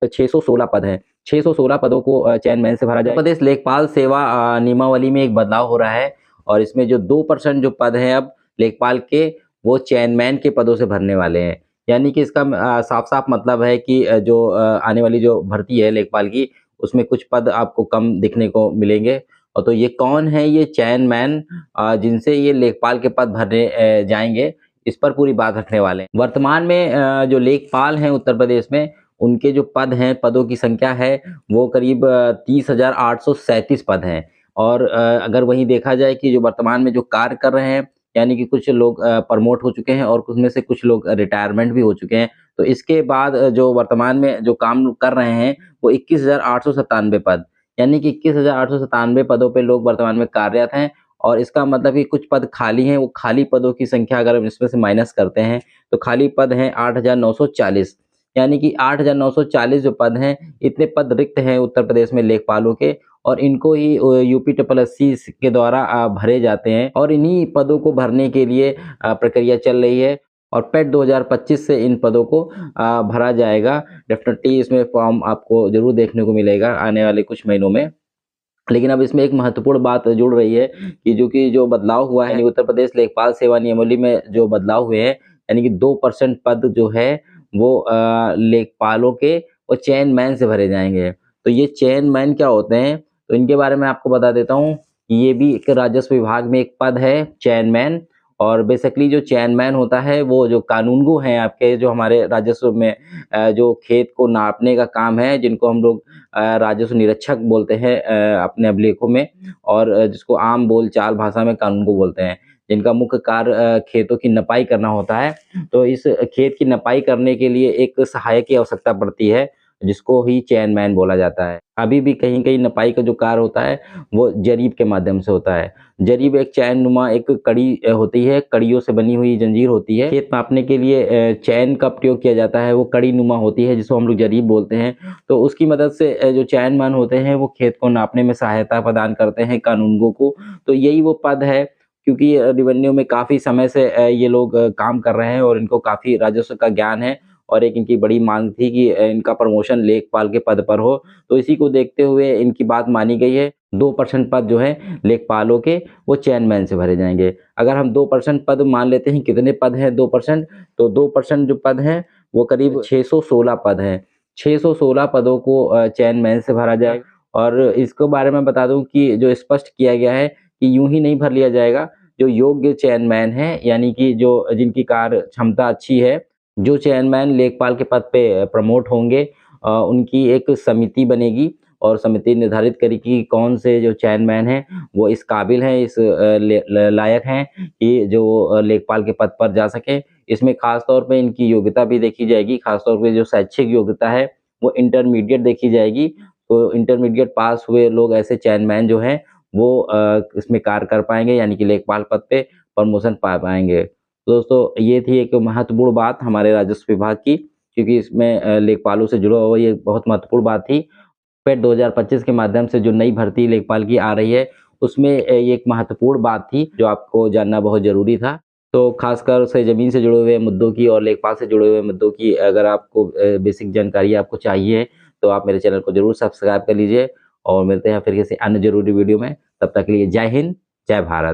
616 पद हैं। 616 पदों को चेयरमैन से भरा जाए। उत्तर प्रदेश लेखपाल सेवा नियमावली में एक बदलाव हो रहा है और इसमें जो 2% जो पद हैं अब लेखपाल के, वो चेयरमैन के पदों से भरने वाले हैं। यानी कि इसका साफ-साफ मतलब है कि जो आने वाली जो भर्ती है लेखपाल की, उसमें कुछ पद आपको कम दिखने को मिलेंगे। और तो ये कौन है ये चेयरमैन जिनसे ये लेखपाल के पद भरने जाएँगे, इस पर पूरी बात रखने वाले हैं। वर्तमान में जो लेखपाल हैं उत्तर प्रदेश में, उनके जो पद हैं, पदों की संख्या है, वो करीब 30,837 पद हैं। और अगर वहीं देखा जाए कि जो वर्तमान में जो कार्य कर रहे हैं, यानी कि कुछ लोग प्रमोट हो चुके हैं और उसमें से कुछ लोग रिटायरमेंट भी हो चुके हैं। तो इसके बाद जो वर्तमान में जो काम कर रहे हैं, वो 21,897 पद, यानी कि 21,897 पदों पे लोग वर्तमान में कार्यरत हैं। और इसका मतलब कि कुछ पद खाली हैं, वो खाली पदों की संख्या अगर हम इसमें से माइनस करते हैं, तो खाली पद हैं 8,940, यानी कि 8,940 जो पद हैं, इतने पद रिक्त हैं उत्तर प्रदेश में लेखपालों के। और इनको ही यूपी ट्रिपल एससी के द्वारा भरे जाते हैं और इन्हीं पदों को भरने के लिए प्रक्रिया चल रही है। और पेट 2025 से इन पदों को भरा जाएगा। डेफिनेटली इसमें फॉर्म आपको ज़रूर देखने को मिलेगा आने वाले कुछ महीनों में। लेकिन अब इसमें एक महत्वपूर्ण बात जुड़ रही है कि जो बदलाव हुआ है, यानी उत्तर प्रदेश लेखपाल सेवा नियमावली में जो बदलाव हुए हैं, यानी कि 2% पद जो है वो लेखपालों के और चेयरमैन से भरे जाएँगे। तो ये चेयरमैन क्या होते हैं? तो इनके बारे में आपको बता देता हूँ। ये भी एक राजस्व विभाग में एक पद है चेयरमैन। और बेसिकली जो चेयरमैन होता है वो जो कानूनगो हैं आपके, जो हमारे राजस्व में जो खेत को नापने का काम है, जिनको हम लोग राजस्व निरीक्षक बोलते हैं अपने अभिलेखों में। और जिसको आम बोलचाल भाषा में कानूनगो बोलते हैं, जिनका मुख्य कार्य खेतों की नपाई करना होता है। तो इस खेत की नपाई करने के लिए एक सहायक की आवश्यकता पड़ती है, जिसको ही चेयरमैन बोला जाता है। अभी भी कहीं-कहीं नपाई का जो कार्य होता है, वो जरीब के माध्यम से होता है। जरीब एक चैन-नुमा एक कड़ी होती है, कड़ियों से बनी हुई जंजीर होती है। खेत मापने के लिए चैन का प्रयोग किया जाता है, वो कड़ी-नुमा होती है, जिसको हम लोग जरीब बोलते हैं। तो उसकी मदद से जो चैनमैन होते हैं, वो खेत को नापने में सहायता प्रदान करते हैं कानूनगो को। तो यही वो पद है, क्योंकि रेवेन्यू में काफ़ी समय से ये लोग काम कर रहे हैं और इनको काफ़ी राजस्व का ज्ञान है। और एक इनकी बड़ी माँग थी कि इनका प्रमोशन लेखपाल के पद पर हो, तो इसी को देखते हुए इनकी बात मानी गई है। 2% पद जो हैं लेखपालों के, वो चेयरमैन से भरे जाएँगे। अगर हम 2% पद मान लेते हैं, कितने पद हैं 2%? तो 2% जो पद हैं, वो करीब 616 पद हैं। 616 पदों को चेयरमैन से भरा जाएगा। और इसके बारे में बता दूँ कि जो स्पष्ट किया गया है कि यूँ ही नहीं भर लिया जाएगा। जो योग्य चेयरमैन हैं, यानी कि जो जिनकी कार्य क्षमता अच्छी है, जो चेयरमैन लेखपाल के पद पे प्रमोट होंगे, उनकी एक समिति बनेगी और समिति निर्धारित करेगी कि कौन से जो चेयरमैन हैं, वो इस काबिल हैं, इस लायक हैं कि जो लेखपाल के पद पर जा सकें। इसमें ख़ास तौर पे इनकी योग्यता भी देखी जाएगी, ख़ास तौर पे जो शैक्षिक योग्यता है, वो इंटरमीडिएट देखी जाएगी। तो इंटरमीडिएट पास हुए लोग, ऐसे चेयरमैन जो हैं, वो इसमें कार्य कर पाएँगे, यानी कि लेखपाल पद पे प्रमोशन पा पाएँगे। तो दोस्तों, ये थी एक महत्वपूर्ण बात हमारे राजस्व विभाग की, क्योंकि इसमें लेखपालों से जुड़ा हुआ ये बहुत महत्वपूर्ण बात थी। पेट 2025 के माध्यम से जो नई भर्ती लेखपाल की आ रही है, उसमें ये एक महत्वपूर्ण बात थी, जो आपको जानना बहुत ज़रूरी था। तो खासकर से ज़मीन से जुड़े हुए मुद्दों की और लेखपाल से जुड़े हुए मुद्दों की अगर आपको बेसिक जानकारी आपको चाहिए, तो आप मेरे चैनल को ज़रूर सब्सक्राइब कर लीजिए। और मिलते हैं फिर किसी अन्य ज़रूरी वीडियो में। तब तक के लिए जय हिंद, जय भारत।